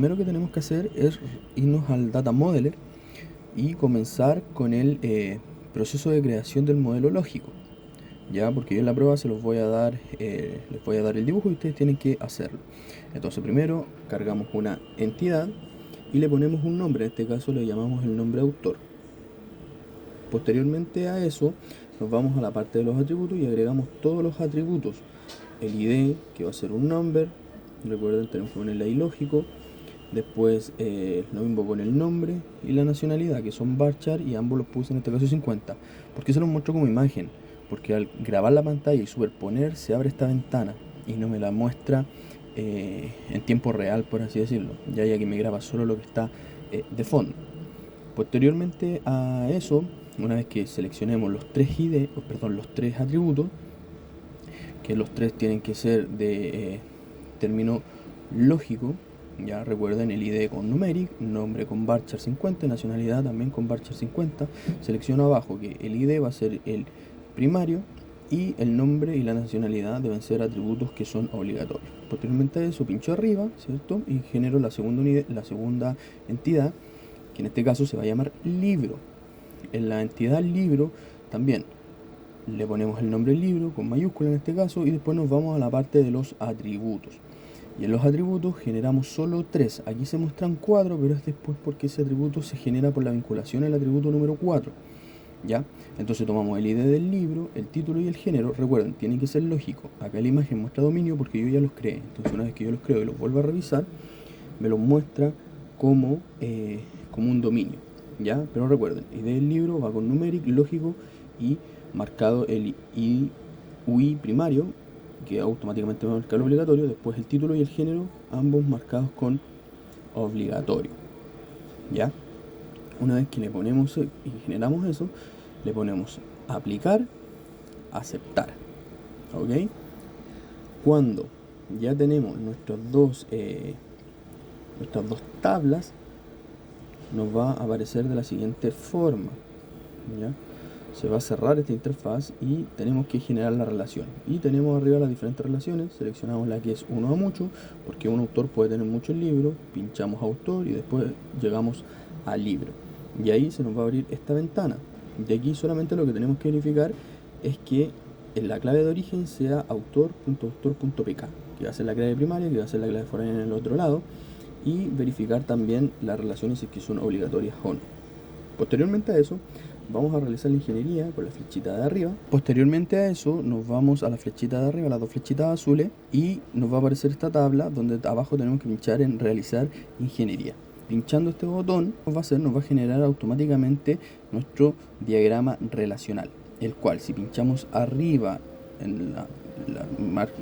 Primero que tenemos que hacer es irnos al Data Modeler y comenzar con el proceso de creación del modelo lógico. Ya, porque yo en la prueba se los voy a dar, les voy a dar el dibujo y ustedes tienen que hacerlo. Entonces primero cargamos una entidad y le ponemos un nombre, en este caso le llamamos el nombre autor. Posteriormente a eso nos vamos a la parte de los atributos y agregamos todos los atributos. El ID, que va a ser un number, recuerden tenemos que ponerle ahí lógico. Después lo mismo con el nombre y la nacionalidad, que son varchar, y ambos los puse en este caso 50. ¿Por qué se los muestro como imagen? Porque al grabar la pantalla y superponer se abre esta ventana y no me la muestra en tiempo real, por así decirlo, ya que me graba solo lo que está de fondo. Posteriormente a eso, una vez que seleccionemos los tres los tres atributos, que los tres tienen que ser de término lógico. Ya recuerden el ID con numeric, nombre con varchar 50, nacionalidad también con varchar 50. Selecciono abajo que el ID va a ser el primario y el nombre y la nacionalidad deben ser atributos que son obligatorios. Posteriormente a eso pincho arriba, ¿cierto? Y genero la segunda entidad, que en este caso se va a llamar libro. En la entidad libro también le ponemos el nombre libro con mayúscula en este caso y después nos vamos a la parte de los atributos. Y en los atributos generamos solo 3. Aquí se muestran 4, pero es después porque ese atributo se genera por la vinculación al atributo número 4. ¿Ya? Entonces tomamos el ID del libro, el título y el género. Recuerden, tiene que ser lógico. Acá la imagen muestra dominio porque yo ya los creé. Entonces una vez que yo los creo y los vuelvo a revisar, me los muestra como un dominio. ¿Ya? Pero recuerden, ID del libro va con numeric, lógico y marcado el UI primario, que automáticamente va a marcar obligatorio. Después el título y el género, ambos marcados con obligatorio. ¿Ya? Una vez que le ponemos y generamos eso, le ponemos aplicar, aceptar. ¿Ok? Cuando ya tenemos nuestras dos tablas, nos va a aparecer de la siguiente forma. ¿Ya? Se va a cerrar esta interfaz y tenemos que generar la relación. Y tenemos arriba las diferentes relaciones. Seleccionamos la que es uno a mucho, porque un autor puede tener muchos libros. Pinchamos autor y después llegamos al libro. Y ahí se nos va a abrir esta ventana. De aquí solamente lo que tenemos que verificar es que en la clave de origen sea autor.autor.pk, que va a ser la clave primaria, que va a ser la clave foránea en el otro lado. Y verificar también las relaciones si es que son obligatorias o no. Posteriormente a eso, vamos a realizar la ingeniería con la flechita de arriba. Posteriormente a eso nos vamos a la flechita de arriba, las dos flechitas azules, y nos va a aparecer esta tabla donde abajo tenemos que pinchar en realizar ingeniería. Pinchando este botón nos va a generar automáticamente nuestro diagrama relacional, el cual si pinchamos arriba en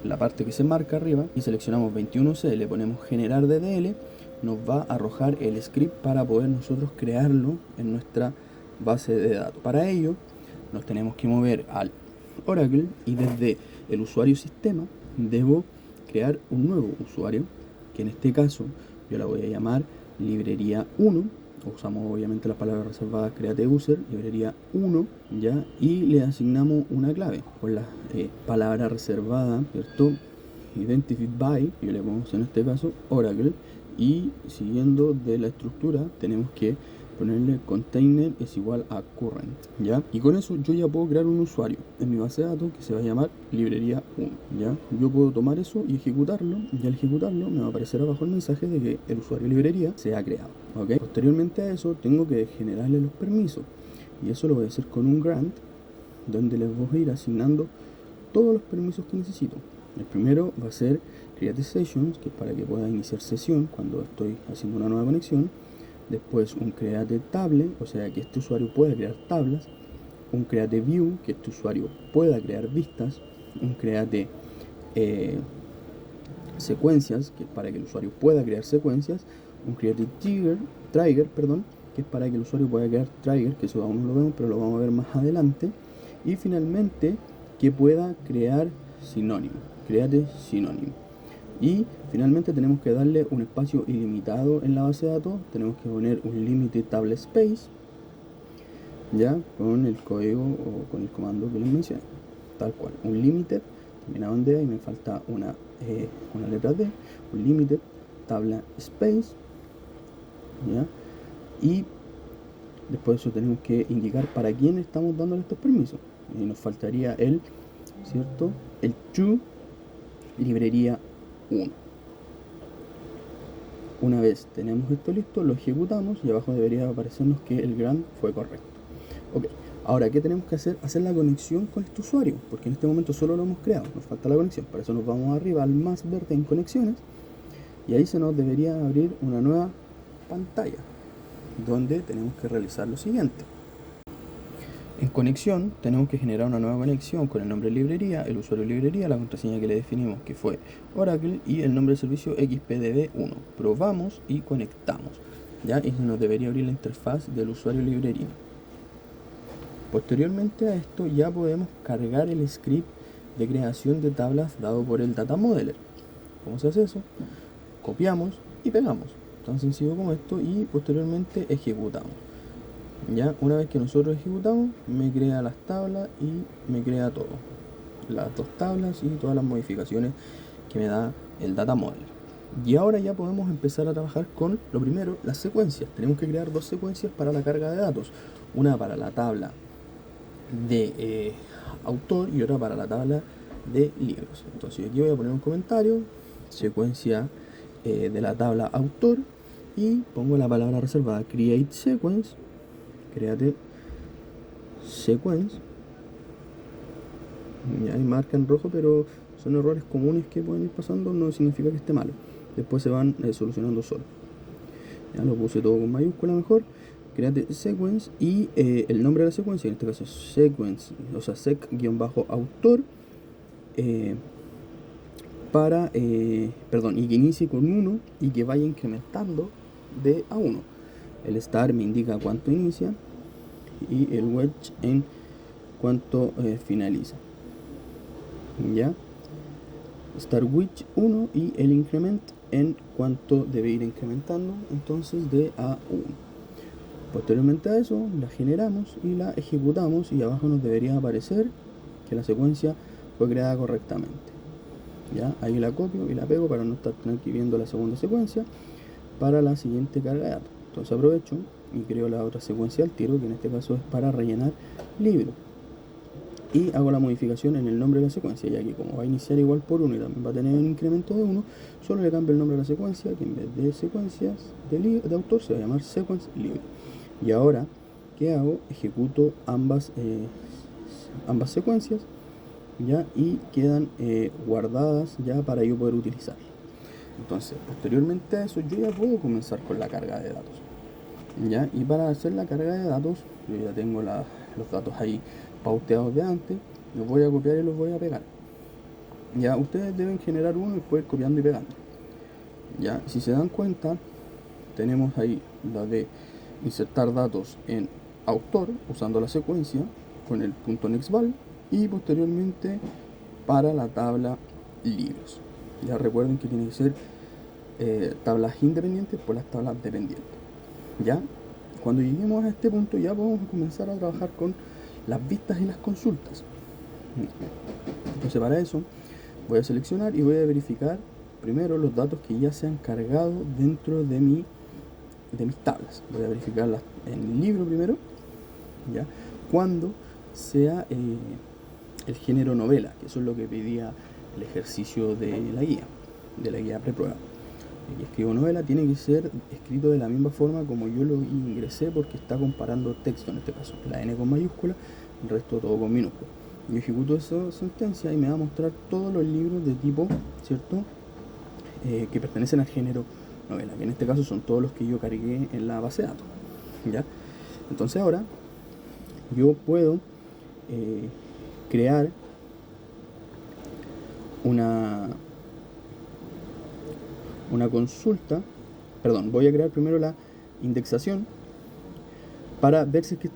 la parte que se marca arriba y seleccionamos 21C, le ponemos generar DDL, nos va a arrojar el script para poder nosotros crearlo en nuestra base de datos. Para ello nos tenemos que mover al Oracle y desde el usuario sistema debo crear un nuevo usuario, que en este caso yo la voy a llamar librería 1. Usamos obviamente las palabras reservadas create user, librería 1, ¿ya? Y le asignamos una clave con la palabra reservada, ¿cierto? Identified by, yo le pongo en este caso Oracle, y siguiendo de la estructura tenemos que ponerle container es igual a current, ¿ya? Y con eso yo ya puedo crear un usuario en mi base de datos que se va a llamar librería 1, ¿ya? Yo puedo tomar eso y ejecutarlo, y al ejecutarlo me va a aparecer abajo el mensaje de que el usuario librería se ha creado, ¿ok? Posteriormente a eso tengo que generarle los permisos, y eso lo voy a hacer con un grant, donde les voy a ir asignando todos los permisos que necesito. El primero va a ser Create Sessions, que es para que pueda iniciar sesión cuando estoy haciendo una nueva conexión. Después un Create Table, o sea que este usuario pueda crear tablas. Un Create View, que este usuario pueda crear vistas. Un Create Secuencias, que es para que el usuario pueda crear secuencias. Un Create Trigger, que es para que el usuario pueda crear trigger, que eso aún no lo vemos, pero lo vamos a ver más adelante. Y finalmente que pueda crear sinónimo, create sinónimo. Y finalmente tenemos que darle un espacio ilimitado en la base de datos. Tenemos que poner un limited table space, ya con el código o con el comando que les mencioné, tal cual, un limited terminado en D y me falta una letra D, un limited tabla space, ¿ya? Y después de eso tenemos que indicar para quién estamos dándole estos permisos. Y nos faltaría el, ¿cierto? El to librería 1. Una vez tenemos esto listo, lo ejecutamos y abajo debería aparecernos que el grant fue correcto. Ok, ahora, ¿qué tenemos que hacer? Hacer la conexión con este usuario, porque en este momento solo lo hemos creado, nos falta la conexión. Para eso nos vamos arriba al más verde en conexiones y ahí se nos debería abrir una nueva pantalla donde tenemos que realizar lo siguiente. En conexión tenemos que generar una nueva conexión con el nombre de librería, el usuario de librería, la contraseña que le definimos que fue Oracle y el nombre del servicio XPDB1. Probamos y conectamos, ¿ya? Y se nos debería abrir la interfaz del usuario de librería. Posteriormente a esto ya podemos cargar el script de creación de tablas dado por el Data Modeler. ¿Cómo se hace eso? Copiamos y pegamos, tan sencillo como esto, y posteriormente ejecutamos. Ya, una vez que nosotros ejecutamos, me crea las tablas y me crea todo, las dos tablas y todas las modificaciones que me da el Data Modeler. Y ahora ya podemos empezar a trabajar con, lo primero, las secuencias. Tenemos que crear dos secuencias para la carga de datos, una para la tabla de autor y otra para la tabla de libros. Entonces aquí voy a poner un comentario, secuencia de la tabla autor, y pongo la palabra reservada create sequence, create sequence. Ya hay marca en rojo, pero son errores comunes que pueden ir pasando, no significa que esté malo. Después se van solucionando solo. Ya lo puse todo con mayúscula mejor. Create sequence y el nombre de la secuencia, en este caso es sequence, o sea, sec-autor, para, perdón, y que inicie con 1 y que vaya incrementando de a 1. El star me indica cuánto inicia y el wedge en cuánto finaliza. Ya, star wedge 1 y el increment en cuánto debe ir incrementando, entonces de a 1. Posteriormente a eso la generamos y la ejecutamos y abajo nos debería aparecer que la secuencia fue creada correctamente. Ya, ahí la copio y la pego para no estar viendo la segunda secuencia para la siguiente carga de datos. Entonces aprovecho y creo la otra secuencia al tiro, que en este caso es para rellenar libro, y hago la modificación en el nombre de la secuencia, ya que como va a iniciar igual por 1 y también va a tener un incremento de 1, solo le cambio el nombre de la secuencia, que en vez de secuencias de autor se va a llamar sequence libre. Y ahora, ¿qué hago? Ejecuto ambas secuencias, ya, y quedan guardadas ya para yo poder utilizarlas. Entonces, posteriormente a eso, yo ya puedo comenzar con la carga de datos, ya. Y para hacer la carga de datos, yo ya tengo los datos ahí pauteados de antes, los voy a copiar y los voy a pegar. Ya, ustedes deben generar uno y después ir copiando y pegando. Ya, si se dan cuenta, tenemos ahí la de insertar datos en autor usando la secuencia con el .nextval, y posteriormente para la tabla libros. Ya recuerden que tiene que ser tablas independientes por las tablas dependientes. Ya, cuando lleguemos a este punto ya podemos comenzar a trabajar con las vistas y las consultas. Entonces para eso voy a seleccionar y voy a verificar primero los datos que ya se han cargado dentro de mis tablas. Voy a verificarlas en el libro primero, ya, cuando sea el género novela, que eso es lo que pedía el ejercicio de la guía preprueba. Y escribo novela, tiene que ser escrito de la misma forma como yo lo ingresé, porque está comparando texto en este caso, la N con mayúscula, el resto todo con minúscula. Yo ejecuto esa sentencia y me va a mostrar todos los libros de tipo, ¿cierto?, que pertenecen al género novela, que en este caso son todos los que yo cargué en la base de datos, ¿ya? Entonces ahora yo puedo crear una consulta, perdón, voy a crear primero la indexación para ver si es que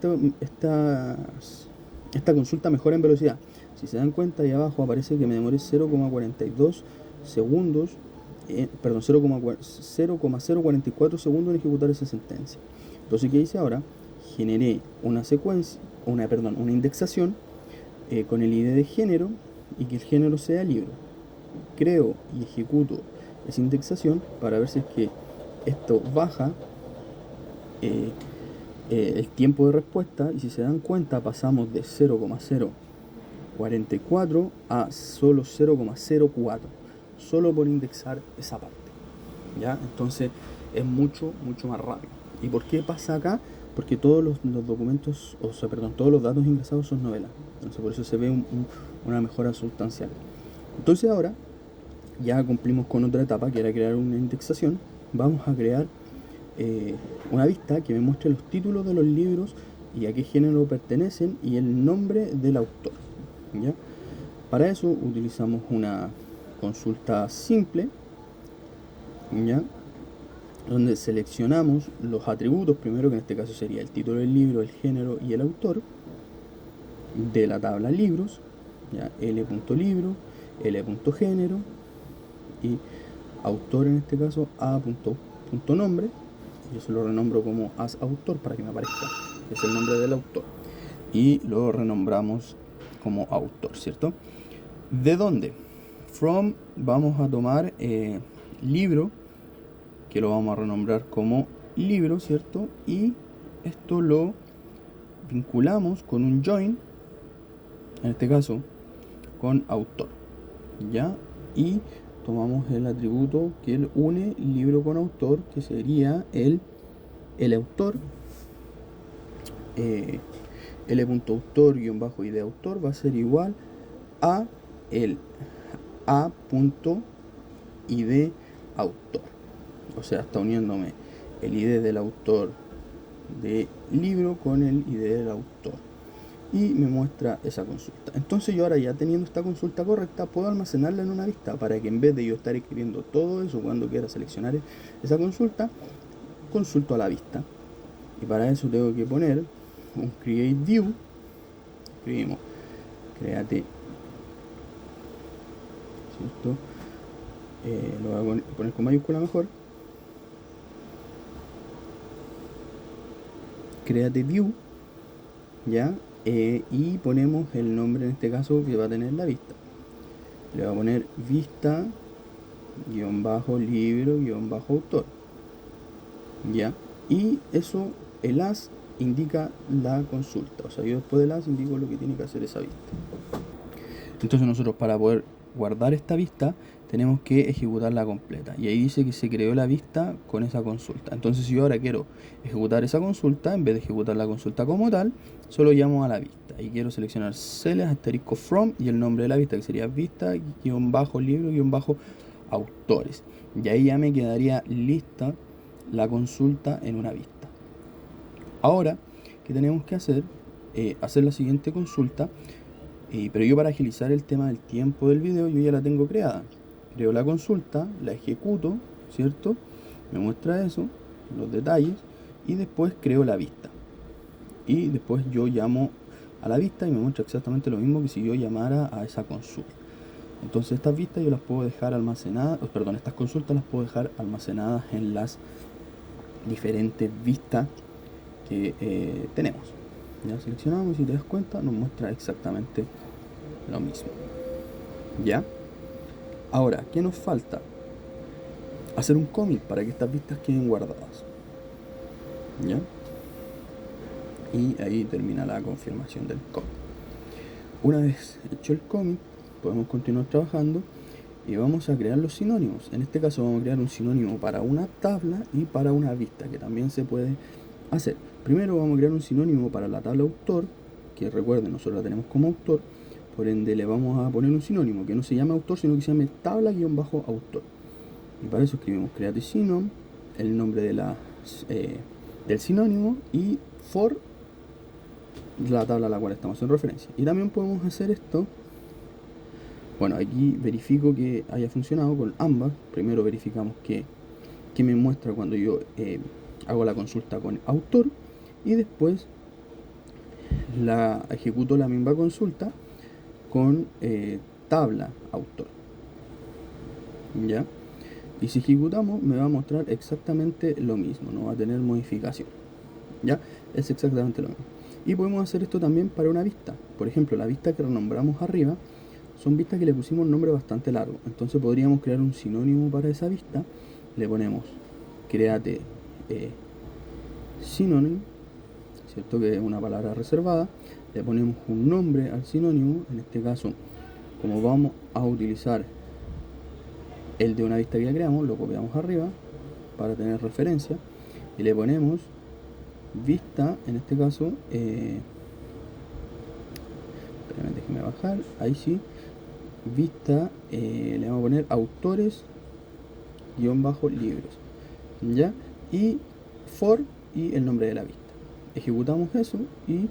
esta consulta mejora en velocidad. Si se dan cuenta, ahí abajo aparece que me demoré 0,42 segundos, perdón, 0,044 segundos en ejecutar esa sentencia. Entonces, ¿qué hice ahora? Generé una secuencia, una indexación con el ID de género y que el género sea libro. Creo y ejecuto esa indexación para ver si es que esto baja el tiempo de respuesta, y si se dan cuenta pasamos de 0,044 a solo 0,04, solo por indexar esa parte, ¿ya? Entonces es mucho más rápido. ¿Y por qué pasa acá? Porque todos los documentos, todos los datos ingresados son novelas. Entonces por eso se ve una mejora sustancial. Entonces ahora ya cumplimos con otra etapa, que era crear una indexación. Vamos a crear una vista que me muestre los títulos de los libros y a qué género pertenecen y el nombre del autor, ¿ya? Para eso utilizamos una consulta simple, ¿ya? Donde seleccionamos los atributos, primero, que en este caso sería el título del libro, el género y el autor, de la tabla libros, ¿ya? L.libro, L.género y autor, en este caso A.nombre. Yo se lo renombro como as autor para que me aparezca, que es el nombre del autor, y lo renombramos como autor, ¿cierto? ¿De dónde? From, vamos a tomar libro, que lo vamos a renombrar como libro, ¿cierto? Y esto lo vinculamos con un join, en este caso con autor, ¿ya? Y tomamos el atributo que él une libro con autor, que sería el autor, L.autor-id autor va a ser igual a el A.id autor. O sea, está uniéndome el ID del autor de libro con el ID del autor, y me muestra esa consulta. Entonces yo ahora, ya teniendo esta consulta correcta, puedo almacenarla en una vista, para que en vez de yo estar escribiendo todo eso cuando quiera seleccionar esa consulta, consulto a la vista. Y para eso tengo que poner un create view. Escribimos create, ¿cierto? Lo voy a poner con mayúscula mejor. Create view, ¿ya? Y ponemos el nombre, en este caso, que va a tener la vista. Le voy a poner vista -libro -autor, ¿ya? Y eso, el as indica la consulta. O sea, yo después del as indico lo que tiene que hacer esa vista. Entonces nosotros, para poder guardar esta vista, tenemos que ejecutarla completa. Y ahí dice que se creó la vista con esa consulta. Entonces, si yo ahora quiero ejecutar esa consulta, en vez de ejecutar la consulta como tal, solo llamo a la vista. Y quiero seleccionar / from y el nombre de la vista, que sería vista-libro-autores. Y ahí ya me quedaría lista la consulta en una vista. Ahora, ¿qué tenemos que hacer? Hacer la siguiente consulta. Pero yo, para agilizar el tema del tiempo del video, yo ya la tengo creada. Creo la consulta, la ejecuto, ¿cierto? Me muestra eso, los detalles, y después creo la vista. Y después yo llamo a la vista y me muestra exactamente lo mismo que si yo llamara a esa consulta. Entonces estas vistas yo las puedo dejar almacenadas, estas consultas las puedo dejar almacenadas en las diferentes vistas que tenemos. Ya seleccionamos, y si te das cuenta nos muestra exactamente lo mismo. ¿Ya? Ahora, ¿qué nos falta? Hacer un commit para que estas vistas queden guardadas. ¿Ya? Y ahí termina la confirmación del commit. Una vez hecho el commit, podemos continuar trabajando y vamos a crear los sinónimos. En este caso vamos a crear un sinónimo para una tabla y para una vista, que también se puede hacer. Primero vamos a crear un sinónimo para la tabla autor, que recuerden, nosotros la tenemos como autor, por ende le vamos a poner un sinónimo que no se llame autor, sino que se llame tabla-autor. Y para eso escribimos create synonym, el nombre de del sinónimo, y for la tabla a la cual estamos en referencia. Y también podemos hacer esto. Bueno, aquí verifico que haya funcionado con ambas. Primero verificamos que me muestra cuando yo hago la consulta con autor, y después ejecuto la misma consulta con tabla autor. ¿Ya? Y si ejecutamos, me va a mostrar exactamente lo mismo, no va a tener modificación. ¿Ya? Es exactamente lo mismo. Y podemos hacer esto también para una vista. Por ejemplo, la vista que renombramos arriba son vistas que le pusimos un nombre bastante largo. Entonces podríamos crear un sinónimo para esa vista. Le ponemos create sinónimo, ¿cierto? Que es una palabra reservada. Le ponemos un nombre al sinónimo. En este caso, como vamos a utilizar el de una vista que ya creamos, lo copiamos arriba para tener referencia y le ponemos vista, en este caso, déjeme bajar, ahí sí, vista, le vamos a poner autores libros, ¿ya? Y for y el nombre de la vista. Ejecutamos eso y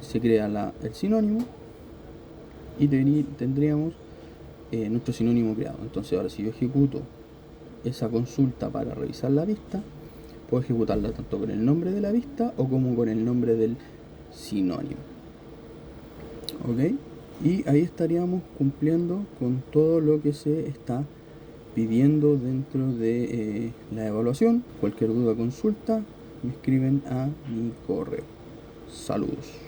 se crea el sinónimo y tendríamos nuestro sinónimo creado. Entonces ahora si yo ejecuto esa consulta para revisar la vista, puedo ejecutarla tanto con el nombre de la vista o como con el nombre del sinónimo. ¿Ok? Y ahí estaríamos cumpliendo con todo lo que se está pidiendo dentro de la evaluación. Cualquier duda o consulta me escriben a mi correo. Saludos.